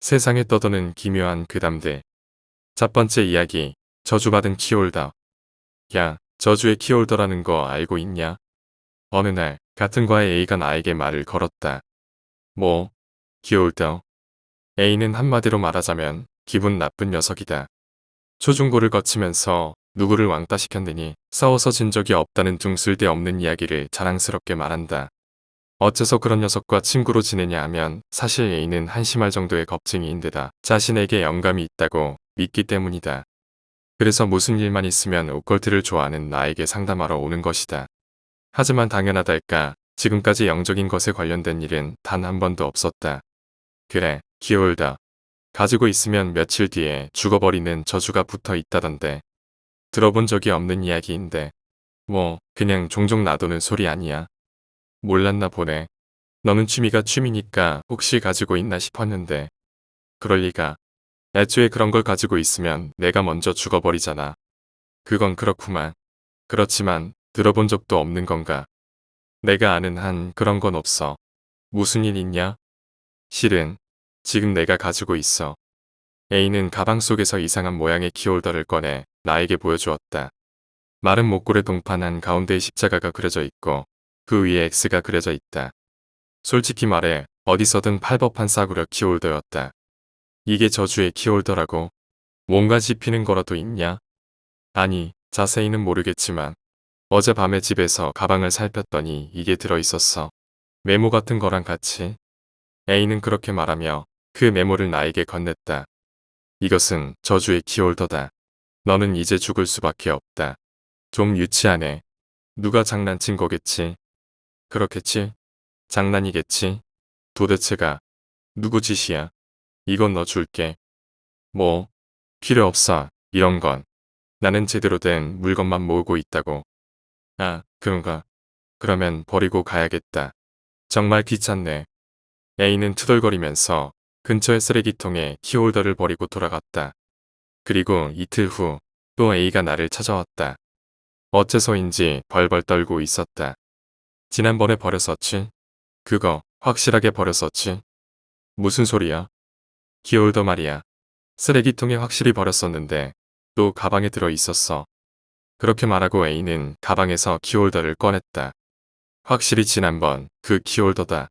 세상에 떠도는 기묘한 괴담들. 첫 번째 이야기, 저주받은 키홀더. 야, 저주의 키홀더라는 거 알고 있냐? 어느 날, 같은 과의 A가 나에게 말을 걸었다. 뭐, 키홀더? A는 한마디로 말하자면 기분 나쁜 녀석이다. 초중고를 거치면서 누구를 왕따시켰느니 싸워서 진 적이 없다는 둥 쓸데없는 이야기를 자랑스럽게 말한다. 어째서 그런 녀석과 친구로 지내냐 하면 사실 A는 한심할 정도의 겁쟁이인데다 자신에게 영감이 있다고 믿기 때문이다. 그래서 무슨 일만 있으면 오컬트를 좋아하는 나에게 상담하러 오는 것이다. 하지만 당연하달까 지금까지 영적인 것에 관련된 일은 단 한 번도 없었다. 그래, 기어올다. 가지고 있으면 며칠 뒤에 죽어버리는 저주가 붙어 있다던데. 들어본 적이 없는 이야기인데. 뭐 그냥 종종 놔두는 소리 아니야. 몰랐나 보네. 너는 취미가 취미니까 혹시 가지고 있나 싶었는데. 그럴 리가. 애초에 그런 걸 가지고 있으면 내가 먼저 죽어버리잖아. 그건 그렇구만. 그렇지만 들어본 적도 없는 건가? 내가 아는 한 그런 건 없어. 무슨 일 있냐? 실은 지금 내가 가지고 있어. A는 가방 속에서 이상한 모양의 키홀더를 꺼내 나에게 보여주었다. 마른 목골에 동판한 가운데에 십자가가 그려져 있고 그 위에 X가 그려져 있다. 솔직히 말해 어디서든 팔 법한 싸구려 키홀더였다. 이게 저주의 키홀더라고? 뭔가 짚히는 거라도 있냐? 아니, 자세히는 모르겠지만 어젯밤에 집에서 가방을 살폈더니 이게 들어있었어. 메모 같은 거랑 같이. A는 그렇게 말하며 그 메모를 나에게 건넸다. 이것은 저주의 키홀더다. 너는 이제 죽을 수밖에 없다. 좀 유치하네. 누가 장난친 거겠지? 그렇겠지? 장난이겠지? 도대체가 누구 짓이야? 이건 너 줄게. 뭐? 필요 없어. 이런 건. 나는 제대로 된 물건만 모으고 있다고. 아, 그런가. 그러면 버리고 가야겠다. 정말 귀찮네. A는 투덜거리면서 근처의 쓰레기통에 키홀더를 버리고 돌아갔다. 그리고 이틀 후 또 A가 나를 찾아왔다. 어째서인지 벌벌 떨고 있었다. 지난번에 버렸었지? 그거 확실하게 버렸었지? 무슨 소리야? 키홀더 말이야. 쓰레기통에 확실히 버렸었는데 또 가방에 들어 있었어. 그렇게 말하고 A는 가방에서 키홀더를 꺼냈다. 확실히 지난번 그 키홀더다.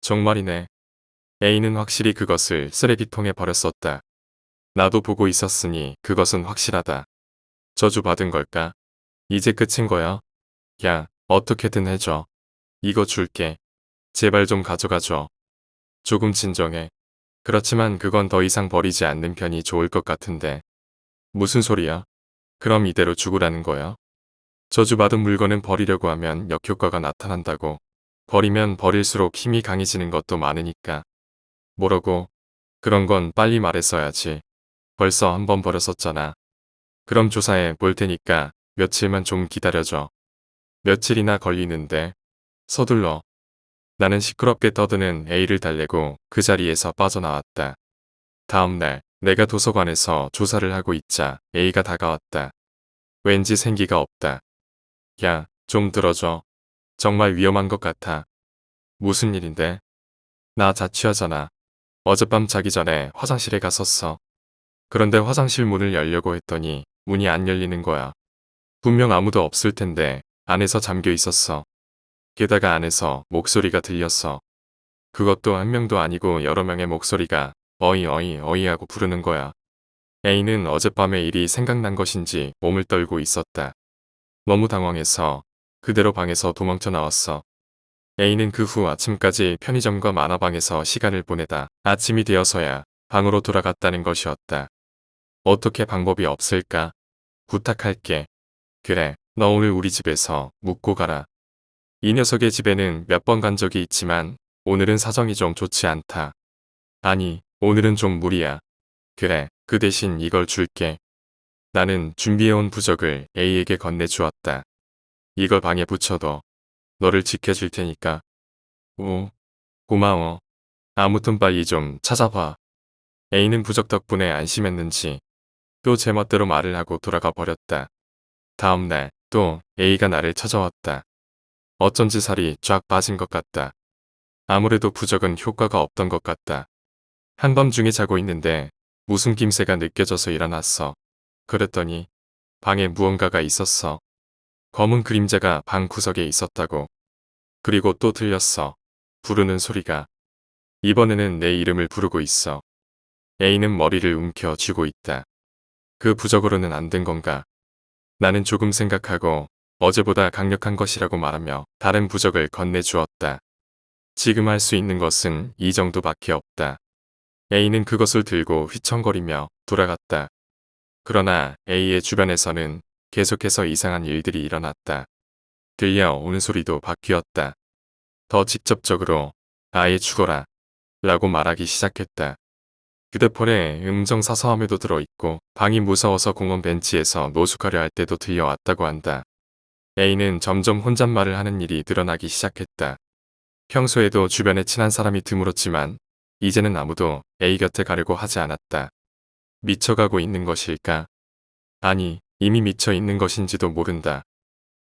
정말이네. A는 확실히 그것을 쓰레기통에 버렸었다. 나도 보고 있었으니 그것은 확실하다. 저주받은 걸까? 이제 끝인 거야? 야, 어떻게든 해줘. 이거 줄게. 제발 좀 가져가줘. 조금 진정해. 그렇지만 그건 더 이상 버리지 않는 편이 좋을 것 같은데. 무슨 소리야? 그럼 이대로 죽으라는 거야? 저주받은 물건은 버리려고 하면 역효과가 나타난다고. 버리면 버릴수록 힘이 강해지는 것도 많으니까. 뭐라고? 그런 건 빨리 말했어야지. 벌써 한 번 버렸었잖아. 그럼 조사해 볼 테니까 며칠만 좀 기다려줘. 며칠이나 걸리는데. 서둘러. 나는 시끄럽게 떠드는 A를 달래고 그 자리에서 빠져나왔다. 다음 날 내가 도서관에서 조사를 하고 있자 A가 다가왔다. 왠지 생기가 없다. 야, 좀 들어줘. 정말 위험한 것 같아. 무슨 일인데? 나 자취하잖아. 어젯밤 자기 전에 화장실에 갔었어. 그런데 화장실 문을 열려고 했더니 문이 안 열리는 거야. 분명 아무도 없을 텐데 안에서 잠겨 있었어. 게다가 안에서 목소리가 들렸어. 그것도 한 명도 아니고 여러 명의 목소리가 어이 어이 어이 하고 부르는 거야. A는 어젯밤의 일이 생각난 것인지 몸을 떨고 있었다. 너무 당황해서 그대로 방에서 도망쳐 나왔어. A는 그 후 아침까지 편의점과 만화방에서 시간을 보내다 아침이 되어서야 방으로 돌아갔다는 것이었다. 어떻게 방법이 없을까? 부탁할게. 그래, 너 오늘 우리 집에서 묵고 가라. 이 녀석의 집에는 몇 번 간 적이 있지만 오늘은 사정이 좀 좋지 않다. 아니, 오늘은 좀 무리야. 그래, 그 대신 이걸 줄게. 나는 준비해온 부적을 A에게 건네주었다. 이걸 방에 붙여둬. 너를 지켜줄 테니까. 오, 고마워. 아무튼 빨리 좀 찾아봐. A는 부적 덕분에 안심했는지 또 제멋대로 말을 하고 돌아가 버렸다. 다음 날 또 A가 나를 찾아왔다. 어쩐지 살이 쫙 빠진 것 같다. 아무래도 부적은 효과가 없던 것 같다. 한밤중에 자고 있는데 무슨 김새가 느껴져서 일어났어. 그랬더니 방에 무언가가 있었어. 검은 그림자가 방 구석에 있었다고. 그리고 또 들렸어. 부르는 소리가. 이번에는 내 이름을 부르고 있어. A는 머리를 움켜 쥐고 있다. 그 부적으로는 안 된 건가? 나는 조금 생각하고 어제보다 강력한 것이라고 말하며 다른 부적을 건네주었다. 지금 할 수 있는 것은 이 정도밖에 없다. A는 그것을 들고 휘청거리며 돌아갔다. 그러나 A의 주변에서는 계속해서 이상한 일들이 일어났다. 들려오는 소리도 바뀌었다. 더 직접적으로 아예 죽어라 라고 말하기 시작했다. 휴대폰에 음성 사서함에도 들어있고 방이 무서워서 공원 벤치에서 노숙하려 할 때도 들려왔다고 한다. A는 점점 혼잣말을 하는 일이 늘어나기 시작했다. 평소에도 주변에 친한 사람이 드물었지만 이제는 아무도 A 곁에 가려고 하지 않았다. 미쳐가고 있는 것일까? 아니, 이미 미쳐 있는 것인지도 모른다.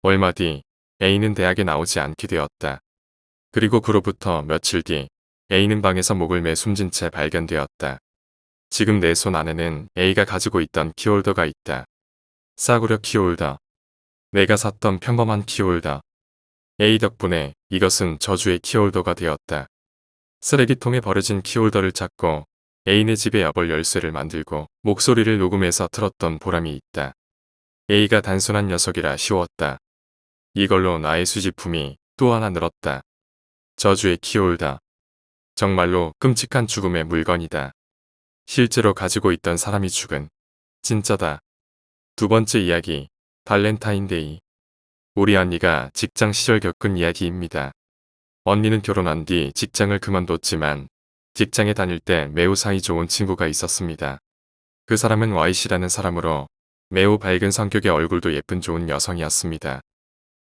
얼마 뒤 A는 대학에 나오지 않게 되었다. 그리고 그로부터 며칠 뒤 A는 방에서 목을 매 숨진 채 발견되었다. 지금 내 손 안에는 A가 가지고 있던 키홀더가 있다. 싸구려 키홀더. 내가 샀던 평범한 키홀더. A 덕분에 이것은 저주의 키홀더가 되었다. 쓰레기통에 버려진 키홀더를 찾고 A네 집에 여벌 열쇠를 만들고 목소리를 녹음해서 틀었던 보람이 있다. A가 단순한 녀석이라 쉬웠다. 이걸로 나의 수집품이 또 하나 늘었다. 저주의 키홀더. 정말로 끔찍한 죽음의 물건이다. 실제로 가지고 있던 사람이 죽은. 진짜다. 두 번째 이야기. 발렌타인데이. 우리 언니가 직장 시절 겪은 이야기입니다. 언니는 결혼한 뒤 직장을 그만뒀지만 직장에 다닐 때 매우 사이좋은 친구가 있었습니다. 그 사람은 Y씨라는 사람으로 매우 밝은 성격의 얼굴도 예쁜 좋은 여성이었습니다.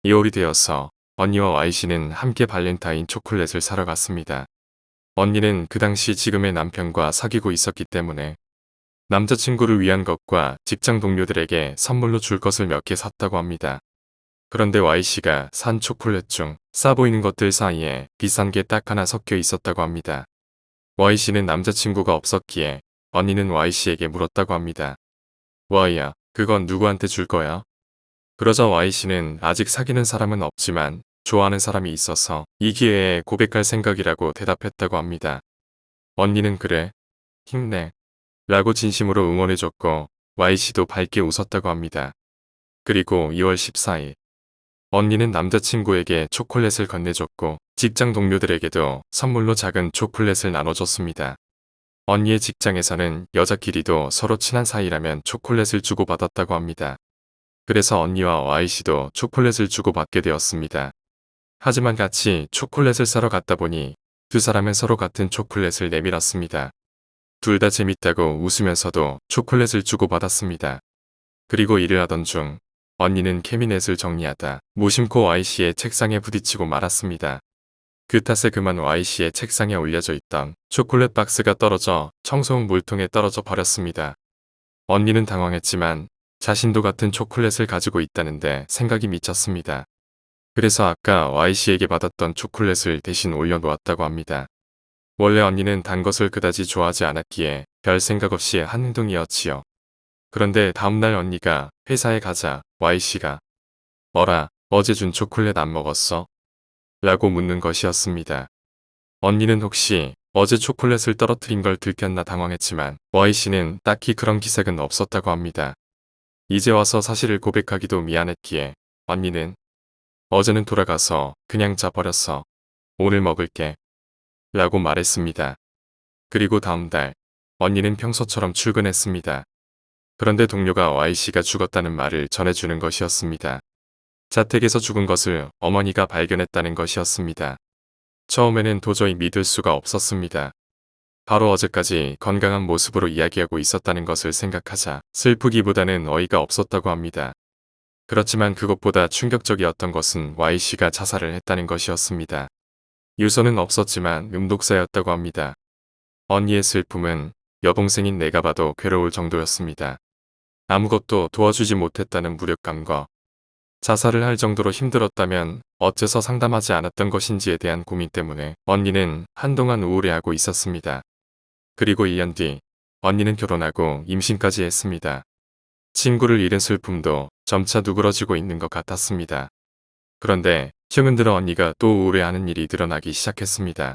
2월이 되어서 언니와 Y씨는 함께 발렌타인 초콜릿을 사러 갔습니다. 언니는 그 당시 지금의 남편과 사귀고 있었기 때문에 남자친구를 위한 것과 직장 동료들에게 선물로 줄 것을 몇 개 샀다고 합니다. 그런데 Y씨가 산 초콜릿 중 싸 보이는 것들 사이에 비싼 게 딱 하나 섞여 있었다고 합니다. Y씨는 남자친구가 없었기에 언니는 Y씨에게 물었다고 합니다. Y야, 그건 누구한테 줄 거야? 그러자 Y씨는 아직 사귀는 사람은 없지만 좋아하는 사람이 있어서 이 기회에 고백할 생각이라고 대답했다고 합니다. 언니는 그래, 힘내 라고 진심으로 응원해줬고 Y씨도 밝게 웃었다고 합니다. 그리고 2월 14일 언니는 남자친구에게 초콜릿을 건네줬고 직장 동료들에게도 선물로 작은 초콜릿을 나눠줬습니다. 언니의 직장에서는 여자끼리도 서로 친한 사이라면 초콜릿을 주고받았다고 합니다. 그래서 언니와 Y씨도 초콜릿을 주고받게 되었습니다. 하지만 같이 초콜릿을 사러 갔다 보니 두 사람은 서로 같은 초콜릿을 내밀었습니다. 둘 다 재밌다고 웃으면서도 초콜릿을 주고받았습니다. 그리고 일을 하던 중 언니는 캐비넷을 정리하다 무심코 Y씨의 책상에 부딪히고 말았습니다. 그 탓에 그만 Y씨의 책상에 올려져 있던 초콜릿 박스가 떨어져 청소용 물통에 떨어져 버렸습니다. 언니는 당황했지만 자신도 같은 초콜릿을 가지고 있다는데 생각이 미쳤습니다. 그래서 아까 Y씨에게 받았던 초콜릿을 대신 올려놓았다고 합니다. 원래 언니는 단 것을 그다지 좋아하지 않았기에 별 생각 없이 한 행동이었지요. 그런데 다음날 언니가 회사에 가자 Y씨가 어라, 어제 준 초콜릿 안 먹었어? 라고 묻는 것이었습니다. 언니는 혹시 어제 초콜릿을 떨어뜨린 걸 들켰나 당황했지만 Y씨는 딱히 그런 기색은 없었다고 합니다. 이제 와서 사실을 고백하기도 미안했기에 언니는 어제는 돌아가서 그냥 자버렸어. 오늘 먹을게. 라고 말했습니다. 그리고 다음 달 언니는 평소처럼 출근했습니다. 그런데 동료가 Y씨가 죽었다는 말을 전해주는 것이었습니다. 자택에서 죽은 것을 어머니가 발견했다는 것이었습니다. 처음에는 도저히 믿을 수가 없었습니다. 바로 어제까지 건강한 모습으로 이야기하고 있었다는 것을 생각하자 슬프기보다는 어이가 없었다고 합니다. 그렇지만 그것보다 충격적이었던 것은 Y씨가 자살을 했다는 것이었습니다. 유서는 없었지만 음독사였다고 합니다. 언니의 슬픔은 여동생인 내가 봐도 괴로울 정도였습니다. 아무것도 도와주지 못했다는 무력감과 자살을 할 정도로 힘들었다면 어째서 상담하지 않았던 것인지에 대한 고민 때문에 언니는 한동안 우울해하고 있었습니다. 그리고 1년 뒤 언니는 결혼하고 임신까지 했습니다. 친구를 잃은 슬픔도 점차 누그러지고 있는 것 같았습니다. 그런데 최근 들어 언니가 또 우울해하는 일이 드러나기 시작했습니다.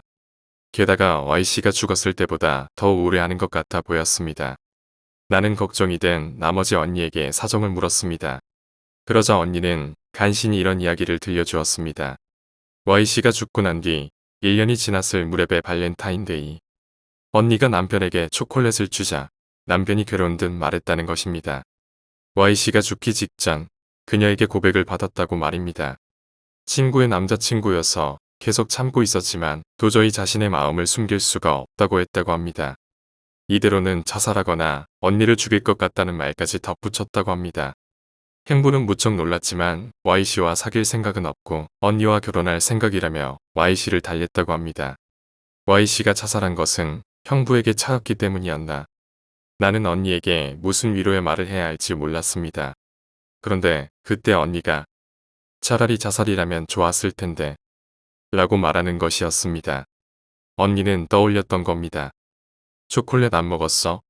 게다가 Y씨가 죽었을 때보다 더 우울해하는 것 같아 보였습니다. 나는 걱정이 된 나머지 언니에게 사정을 물었습니다. 그러자 언니는 간신히 이런 이야기를 들려주었습니다. Y씨가 죽고 난 뒤 1년이 지났을 무렵의 발렌타인데이. 언니가 남편에게 초콜릿을 주자 남편이 괴로운 듯 말했다는 것입니다. Y씨가 죽기 직전 그녀에게 고백을 받았다고 말입니다. 친구의 남자친구여서 계속 참고 있었지만 도저히 자신의 마음을 숨길 수가 없다고 했다고 합니다. 이대로는 자살하거나 언니를 죽일 것 같다는 말까지 덧붙였다고 합니다. 행부는 무척 놀랐지만 Y씨와 사귈 생각은 없고 언니와 결혼할 생각이라며 Y씨를 달랬다고 합니다. Y씨가 자살한 것은 형부에게 차였기 때문이었나. 나는 언니에게 무슨 위로의 말을 해야 할지 몰랐습니다. 그런데 그때 언니가 차라리 자살이라면 좋았을 텐데 라고 말하는 것이었습니다. 언니는 떠올렸던 겁니다. 초콜릿 안 먹었어?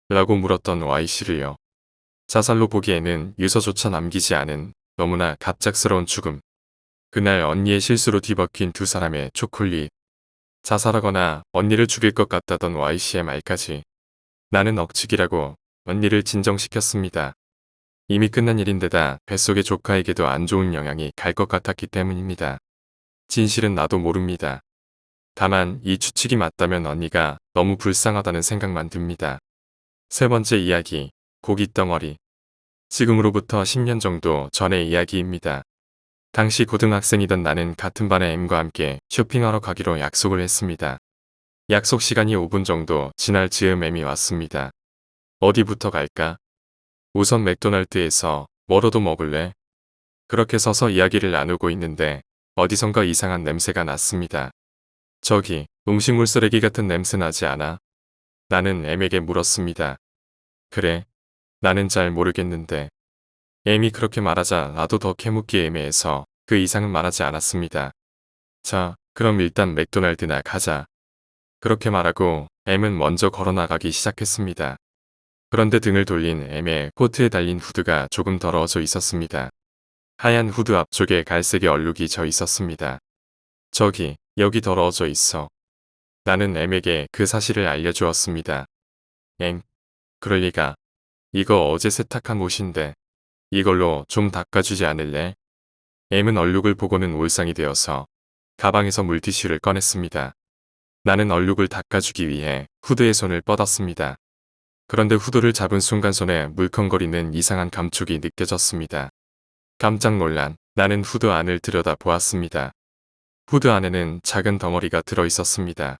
라고 물었던 Y씨를요. 자살로 보기에는 유서조차 남기지 않은 너무나 갑작스러운 죽음. 그날 언니의 실수로 뒤바뀐 두 사람의 초콜릿. 자살하거나 언니를 죽일 것 같다던 Y씨의 말까지. 나는 억측이라고 언니를 진정시켰습니다. 이미 끝난 일인데다 뱃속의 조카에게도 안 좋은 영향이 갈 것 같았기 때문입니다. 진실은 나도 모릅니다. 다만 이 추측이 맞다면 언니가 너무 불쌍하다는 생각만 듭니다. 세 번째 이야기, 고깃덩어리. 지금으로부터 10년 정도 전의 이야기입니다. 당시 고등학생이던 나는 같은 반의 M과 함께 쇼핑하러 가기로 약속을 했습니다. 약속 시간이 5분 정도 지날 즈음 M이 왔습니다. 어디부터 갈까? 우선 맥도날드에서 뭐로도 먹을래? 그렇게 서서 이야기를 나누고 있는데 어디선가 이상한 냄새가 났습니다. 저기 음식물 쓰레기 같은 냄새 나지 않아? 나는 M에게 물었습니다. 그래? 나는 잘 모르겠는데. M이 그렇게 말하자 나도 더 캐묻기 애매해서 그 이상은 말하지 않았습니다. 자, 그럼 일단 맥도날드나 가자. 그렇게 말하고 M은 먼저 걸어나가기 시작했습니다. 그런데 등을 돌린 M의 코트에 달린 후드가 조금 더러워져 있었습니다. 하얀 후드 앞쪽에 갈색의 얼룩이 져 있었습니다. 저기, 여기 더러워져 있어. 나는 M에게 그 사실을 알려주었습니다. 엥? 그럴 리가. 이거 어제 세탁한 옷인데 이걸로 좀 닦아주지 않을래? M은 얼룩을 보고는 울상이 되어서 가방에서 물티슈를 꺼냈습니다. 나는 얼룩을 닦아주기 위해 후드에 손을 뻗었습니다. 그런데 후드를 잡은 순간 손에 물컹거리는 이상한 감촉이 느껴졌습니다. 깜짝 놀란 나는 후드 안을 들여다 보았습니다. 후드 안에는 작은 덩어리가 들어 있었습니다.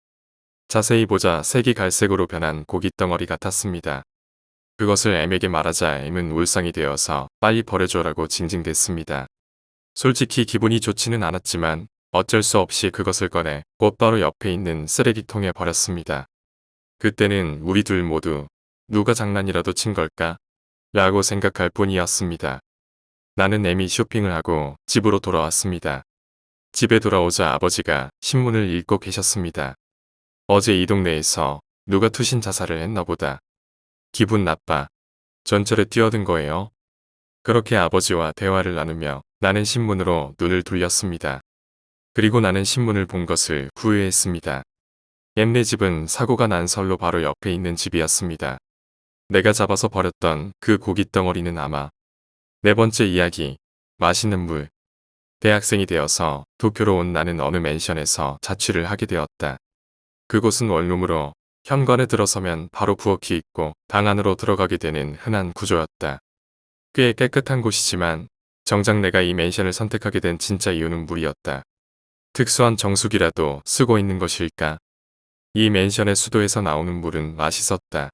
자세히 보자 색이 갈색으로 변한 고깃덩어리 같았습니다. 그것을 M에게 말하자 M은 울상이 되어서 빨리 버려줘라고 징징댔습니다. 솔직히 기분이 좋지는 않았지만 어쩔 수 없이 그것을 꺼내 곧바로 옆에 있는 쓰레기통에 버렸습니다. 그때는 우리 둘 모두 누가 장난이라도 친 걸까? 라고 생각할 뿐이었습니다. 나는 M이 쇼핑을 하고 집으로 돌아왔습니다. 집에 돌아오자 아버지가 신문을 읽고 계셨습니다. 어제 이 동네에서 누가 투신 자살을 했나 보다. 기분 나빠. 전철에 뛰어든 거예요. 그렇게 아버지와 대화를 나누며 나는 신문으로 눈을 돌렸습니다. 그리고 나는 신문을 본 것을 후회했습니다. M네 집은 사고가 난 선로 바로 옆에 있는 집이었습니다. 내가 잡아서 버렸던 그 고깃덩어리는 아마 네 번째 이야기, 맛있는 물. 대학생이 되어서 도쿄로 온 나는 어느 맨션에서 자취를 하게 되었다. 그곳은 원룸으로 현관에 들어서면 바로 부엌이 있고 방 안으로 들어가게 되는 흔한 구조였다. 꽤 깨끗한 곳이지만 정작 내가 이 맨션을 선택하게 된 진짜 이유는 물이었다. 특수한 정수기라도 쓰고 있는 것일까? 이 맨션의 수도에서 나오는 물은 맛있었다.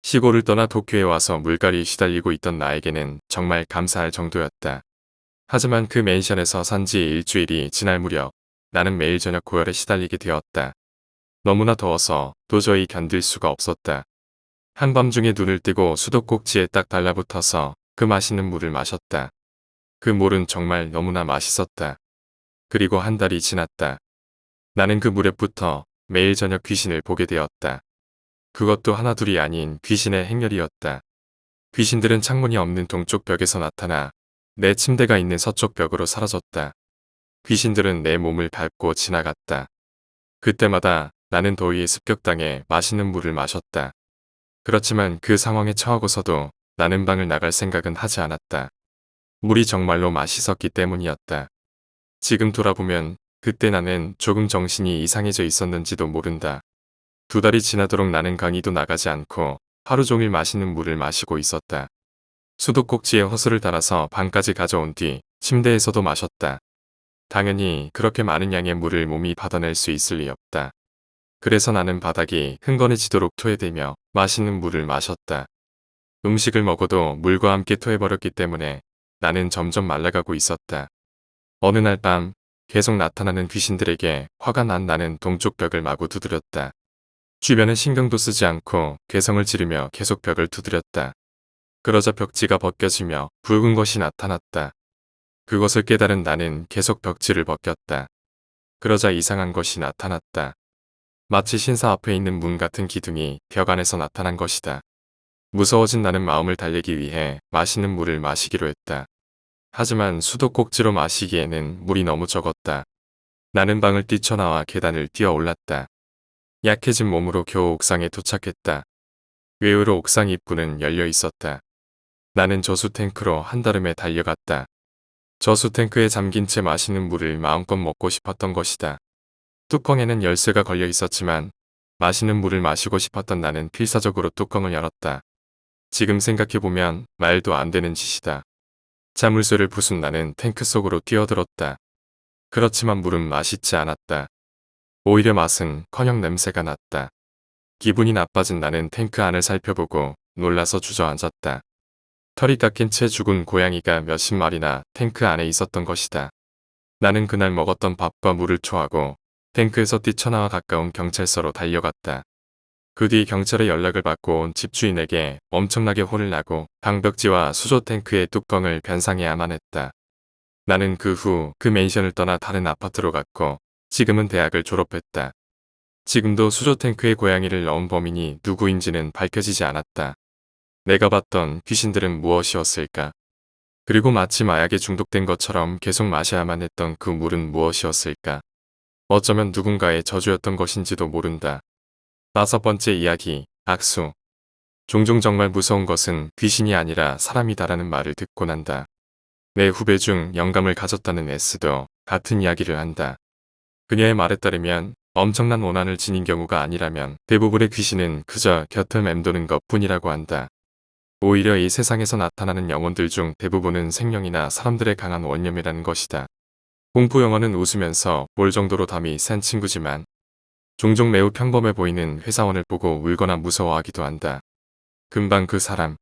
시골을 떠나 도쿄에 와서 물갈이에 시달리고 있던 나에게는 정말 감사할 정도였다. 하지만 그 맨션에서 산 지 일주일이 지날 무렵 나는 매일 저녁 고열에 시달리게 되었다. 너무나 더워서 도저히 견딜 수가 없었다. 한밤중에 눈을 뜨고 수도꼭지에 딱 달라붙어서 그 맛있는 물을 마셨다. 그 물은 정말 너무나 맛있었다. 그리고 한 달이 지났다. 나는 그 무렵부터 매일 저녁 귀신을 보게 되었다. 그것도 하나둘이 아닌 귀신의 행렬이었다. 귀신들은 창문이 없는 동쪽 벽에서 나타나 내 침대가 있는 서쪽 벽으로 사라졌다. 귀신들은 내 몸을 밟고 지나갔다. 그때마다 나는 더위에 습격당해 맛있는 물을 마셨다. 그렇지만 그 상황에 처하고서도 나는 방을 나갈 생각은 하지 않았다. 물이 정말로 맛있었기 때문이었다. 지금 돌아보면 그때 나는 조금 정신이 이상해져 있었는지도 모른다. 2달이 지나도록 나는 강의도 나가지 않고 하루 종일 맛있는 물을 마시고 있었다. 수도꼭지에 호스를 달아서 방까지 가져온 뒤 침대에서도 마셨다. 당연히 그렇게 많은 양의 물을 몸이 받아낼 수 있을 리 없다. 그래서 나는 바닥이 흥건해지도록 토해대며 맛있는 물을 마셨다. 음식을 먹어도 물과 함께 토해버렸기 때문에 나는 점점 말라가고 있었다. 어느 날 밤 계속 나타나는 귀신들에게 화가 난 나는 동쪽 벽을 마구 두드렸다. 주변에 신경도 쓰지 않고 괴성을 지르며 계속 벽을 두드렸다. 그러자 벽지가 벗겨지며 붉은 것이 나타났다. 그것을 깨달은 나는 계속 벽지를 벗겼다. 그러자 이상한 것이 나타났다. 마치 신사 앞에 있는 문 같은 기둥이 벽 안에서 나타난 것이다. 무서워진 나는 마음을 달래기 위해 맛있는 물을 마시기로 했다. 하지만 수도꼭지로 마시기에는 물이 너무 적었다. 나는 방을 뛰쳐나와 계단을 뛰어 올랐다. 약해진 몸으로 겨우 옥상에 도착했다. 의외로 옥상 입구는 열려 있었다. 나는 저수 탱크로 한달음에 달려갔다. 저수 탱크에 잠긴 채 마시는 물을 마음껏 먹고 싶었던 것이다. 뚜껑에는 열쇠가 걸려 있었지만 마시는 물을 마시고 싶었던 나는 필사적으로 뚜껑을 열었다. 지금 생각해보면 말도 안 되는 짓이다. 자물쇠를 부순 나는 탱크 속으로 뛰어들었다. 그렇지만 물은 맛있지 않았다. 오히려 맛은커녕 냄새가 났다. 기분이 나빠진 나는 탱크 안을 살펴보고 놀라서 주저앉았다. 털이 깎인 채 죽은 고양이가 몇십 마리나 탱크 안에 있었던 것이다. 나는 그날 먹었던 밥과 물을 토하고 탱크에서 뛰쳐나와 가까운 경찰서로 달려갔다. 그 뒤 경찰의 연락을 받고 온 집주인에게 엄청나게 혼을 나고 방벽지와 수조 탱크의 뚜껑을 변상해야만 했다. 나는 그 후 그 맨션을 떠나 다른 아파트로 갔고 지금은 대학을 졸업했다. 지금도 수조 탱크에 고양이를 넣은 범인이 누구인지는 밝혀지지 않았다. 내가 봤던 귀신들은 무엇이었을까? 그리고 마치 마약에 중독된 것처럼 계속 마셔야만 했던 그 물은 무엇이었을까? 어쩌면 누군가의 저주였던 것인지도 모른다. 5번째 이야기, 악수. 종종 정말 무서운 것은 귀신이 아니라 사람이다라는 말을 듣고 난다. 내 후배 중 영감을 가졌다는 S도 같은 이야기를 한다. 그녀의 말에 따르면 엄청난 원한을 지닌 경우가 아니라면 대부분의 귀신은 그저 곁을 맴도는 것뿐이라고 한다. 오히려 이 세상에서 나타나는 영혼들 중 대부분은 생명이나 사람들의 강한 원념이라는 것이다. 공포 영화는 웃으면서 볼 정도로 담이 센 친구지만 종종 매우 평범해 보이는 회사원을 보고 울거나 무서워하기도 한다. 금방 그 사람,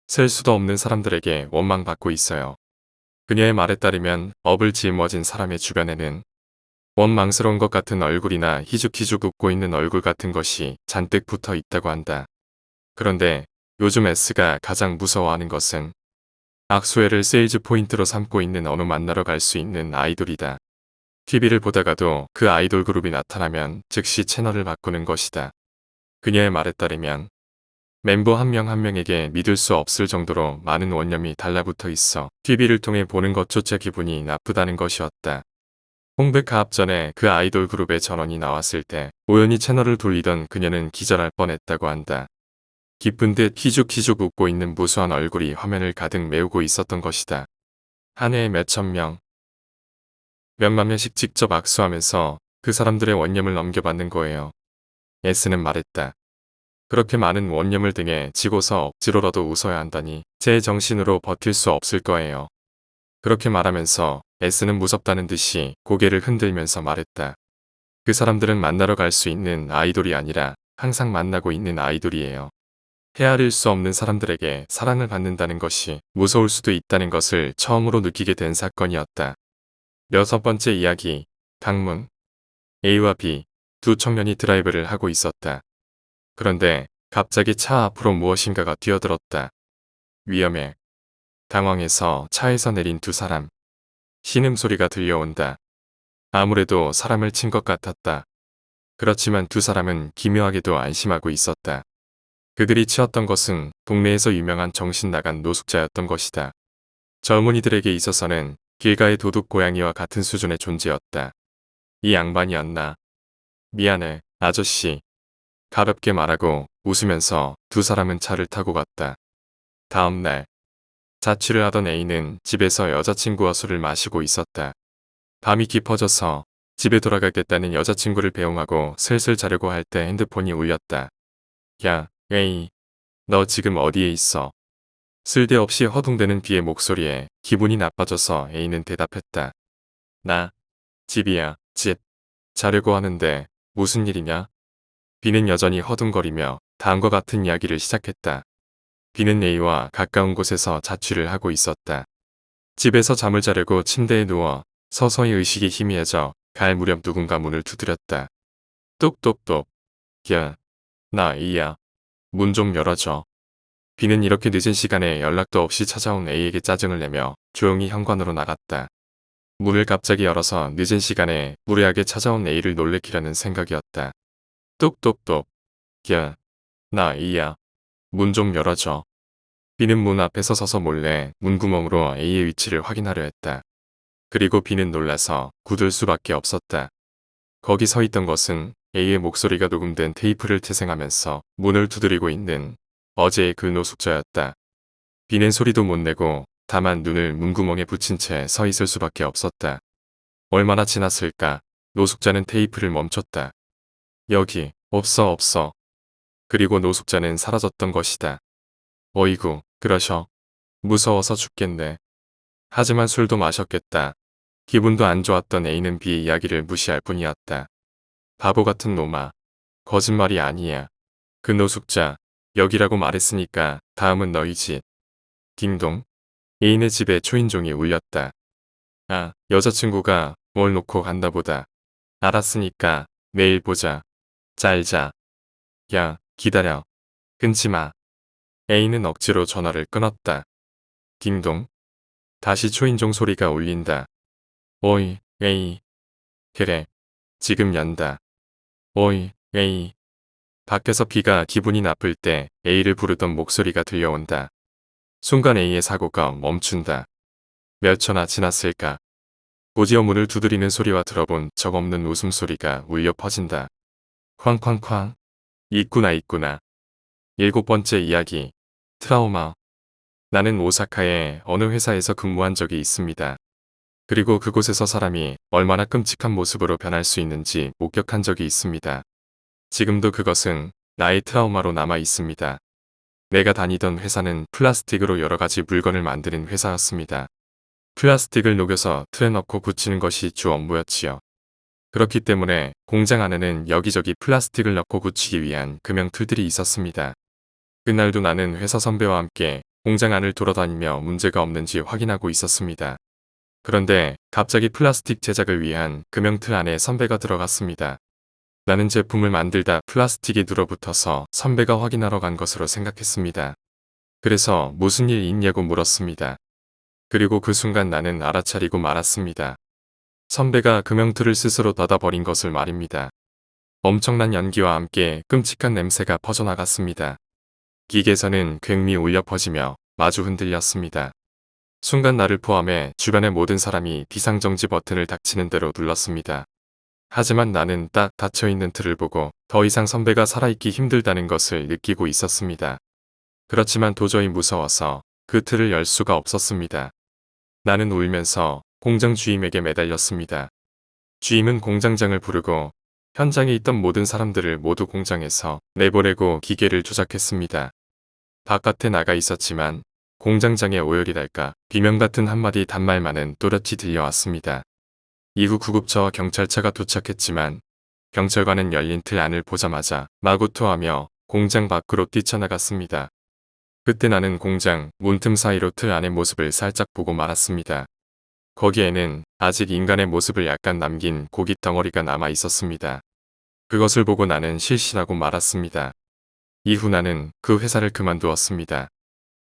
셀 수도 없는 사람들에게 원망받고 있어요. 그녀의 말에 따르면 업을 짊어진 사람의 주변에는 원망스러운 것 같은 얼굴이나 희죽희죽 웃고 있는 얼굴 같은 것이 잔뜩 붙어 있다고 한다. 그런데 요즘 S가 가장 무서워하는 것은 악수회를 세일즈 포인트로 삼고 있는 어느 만나러 갈 수 있는 아이돌이다. TV를 보다가도 그 아이돌 그룹이 나타나면 즉시 채널을 바꾸는 것이다. 그녀의 말에 따르면 멤버 한 명 한 명에게 믿을 수 없을 정도로 많은 원념이 달라붙어 있어 TV를 통해 보는 것조차 기분이 나쁘다는 것이었다. 홍백 가압 전에 그 아이돌 그룹의 전원이 나왔을 때 우연히 채널을 돌리던 그녀는 기절할 뻔했다고 한다. 기쁜 듯 희죽희죽 웃고 있는 무수한 얼굴이 화면을 가득 메우고 있었던 것이다. 한 해에 몇천 명, 몇만 명씩 직접 악수하면서 그 사람들의 원념을 넘겨받는 거예요. S는 말했다. 그렇게 많은 원념을 등에 지고서 억지로라도 웃어야 한다니 제 정신으로 버틸 수 없을 거예요. 그렇게 말하면서 S는 무섭다는 듯이 고개를 흔들면서 말했다. 그 사람들은 만나러 갈 수 있는 아이돌이 아니라 항상 만나고 있는 아이돌이에요. 헤아릴 수 없는 사람들에게 사랑을 받는다는 것이 무서울 수도 있다는 것을 처음으로 느끼게 된 사건이었다. 6번째 이야기, 강문. A와 B, 두 청년이 드라이브를 하고 있었다. 그런데 갑자기 차 앞으로 무엇인가가 뛰어들었다. 위험해. 당황해서 차에서 내린 두 사람. 신음소리가 들려온다. 아무래도 사람을 친 것 같았다. 그렇지만 두 사람은 기묘하게도 안심하고 있었다. 그들이 치었던 것은 동네에서 유명한 정신 나간 노숙자였던 것이다. 젊은이들에게 있어서는 길가의 도둑 고양이와 같은 수준의 존재였다. 이 양반이었나? 미안해, 아저씨. 가볍게 말하고 웃으면서 두 사람은 차를 타고 갔다. 다음 날 자취를 하던 A는 집에서 여자친구와 술을 마시고 있었다. 밤이 깊어져서 집에 돌아가겠다는 여자친구를 배웅하고 슬슬 자려고 할 때 핸드폰이 울렸다. 야, A. 너 지금 어디에 있어? 쓸데없이 허둥대는 B의 목소리에 기분이 나빠져서 A는 대답했다. 나, 집이야, 집. 자려고 하는데 무슨 일이냐? B는 여전히 허둥거리며 다음과 같은 이야기를 시작했다. B는 A와 가까운 곳에서 자취를 하고 있었다. 집에서 잠을 자려고 침대에 누워 서서히 의식이 희미해져 갈 무렵 누군가 문을 두드렸다. 똑똑똑. 야, 나 A야. 문 좀 열어줘. B는 이렇게 늦은 시간에 연락도 없이 찾아온 A에게 짜증을 내며 조용히 현관으로 나갔다. 문을 갑자기 열어서 늦은 시간에 무례하게 찾아온 A를 놀래키려는 생각이었다. 똑똑똑. 야, 나 A야. 문 좀 열어줘. B는 문 앞에서 서서 몰래 문구멍으로 A의 위치를 확인하려 했다. 그리고 B는 놀라서 굳을 수밖에 없었다. 거기 서 있던 것은 A의 목소리가 녹음된 테이프를 태생하면서 문을 두드리고 있는 어제의 그 노숙자였다. B는 소리도 못 내고 다만 눈을 문구멍에 붙인 채 서 있을 수밖에 없었다. 얼마나 지났을까? 노숙자는 테이프를 멈췄다. 여기, 없어. 그리고 노숙자는 사라졌던 것이다. 어이구, 그러셔. 무서워서 죽겠네. 하지만 술도 마셨겠다. 기분도 안 좋았던 A는 B의 이야기를 무시할 뿐이었다. 바보 같은 놈아. 거짓말이 아니야. 그 노숙자, 여기라고 말했으니까 다음은 너희 집. 딩동. A의 집에 초인종이 울렸다. 아, 여자친구가 뭘 놓고 간다 보다. 알았으니까 내일 보자. 잘 자. 야, 기다려. 끊지 마. A는 억지로 전화를 끊었다. 딩동. 다시 초인종 소리가 울린다. 오이, A. 그래. 지금 연다. 오이, A. 밖에서 B가 기분이 나쁠 때 A를 부르던 목소리가 들려온다. 순간 A의 사고가 멈춘다. 몇 초나 지났을까. 곧이어 문을 두드리는 소리와 들어본 적 없는 웃음소리가 울려 퍼진다. 쾅쾅쾅. 있구나. 7번째 이야기. 트라우마. 나는 오사카의 어느 회사에서 근무한 적이 있습니다. 그리고 그곳에서 사람이 얼마나 끔찍한 모습으로 변할 수 있는지 목격한 적이 있습니다. 지금도 그것은 나의 트라우마로 남아 있습니다. 내가 다니던 회사는 플라스틱으로 여러 가지 물건을 만드는 회사였습니다. 플라스틱을 녹여서 틀에 넣고 붙이는 것이 주 업무였지요. 그렇기 때문에 공장 안에는 여기저기 플라스틱을 넣고 붙이기 위한 금형 툴들이 있었습니다. 그날도 나는 회사 선배와 함께 공장 안을 돌아다니며 문제가 없는지 확인하고 있었습니다. 그런데 갑자기 플라스틱 제작을 위한 금형 틀 안에 선배가 들어갔습니다. 나는 제품을 만들다 플라스틱이 눌어붙어서 선배가 확인하러 간 것으로 생각했습니다. 그래서 무슨 일 있냐고 물었습니다. 그리고 그 순간 나는 알아차리고 말았습니다. 선배가 금형틀을 스스로 닫아버린 것을 말입니다. 엄청난 연기와 함께 끔찍한 냄새가 퍼져나갔습니다. 기계에서는 굉장히 울려 퍼지며 마주 흔들렸습니다. 순간 나를 포함해 주변의 모든 사람이 비상정지 버튼을 닥치는 대로 눌렀습니다. 하지만 나는 딱 닫혀있는 틀을 보고 더 이상 선배가 살아있기 힘들다는 것을 느끼고 있었습니다. 그렇지만 도저히 무서워서 그 틀을 열 수가 없었습니다. 나는 울면서 공장 주임에게 매달렸습니다. 주임은 공장장을 부르고 현장에 있던 모든 사람들을 모두 공장에서 내보내고 기계를 조작했습니다. 바깥에 나가 있었지만 공장장의 오열이랄까 비명 같은 한마디 단말만은 또렷이 들려왔습니다. 이후 구급차와 경찰차가 도착했지만 경찰관은 열린 틀 안을 보자마자 마구 토하며 공장 밖으로 뛰쳐나갔습니다. 그때 나는 공장 문틈 사이로 틀 안의 모습을 살짝 보고 말았습니다. 거기에는 아직 인간의 모습을 약간 남긴 고깃 덩어리가 남아 있었습니다. 그것을 보고 나는 실신하고 말았습니다. 이후 나는 그 회사를 그만두었습니다.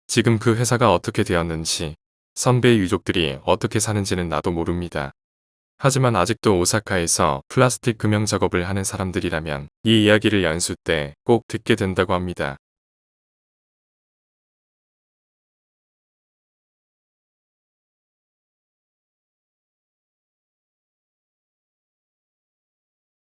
지금 그 회사가 어떻게 되었는지 선배의 유족들이 어떻게 사는지는 나도 모릅니다. 하지만 아직도 오사카에서 플라스틱 금형 작업을 하는 사람들이라면 이 이야기를 연수 때 꼭 듣게 된다고 합니다.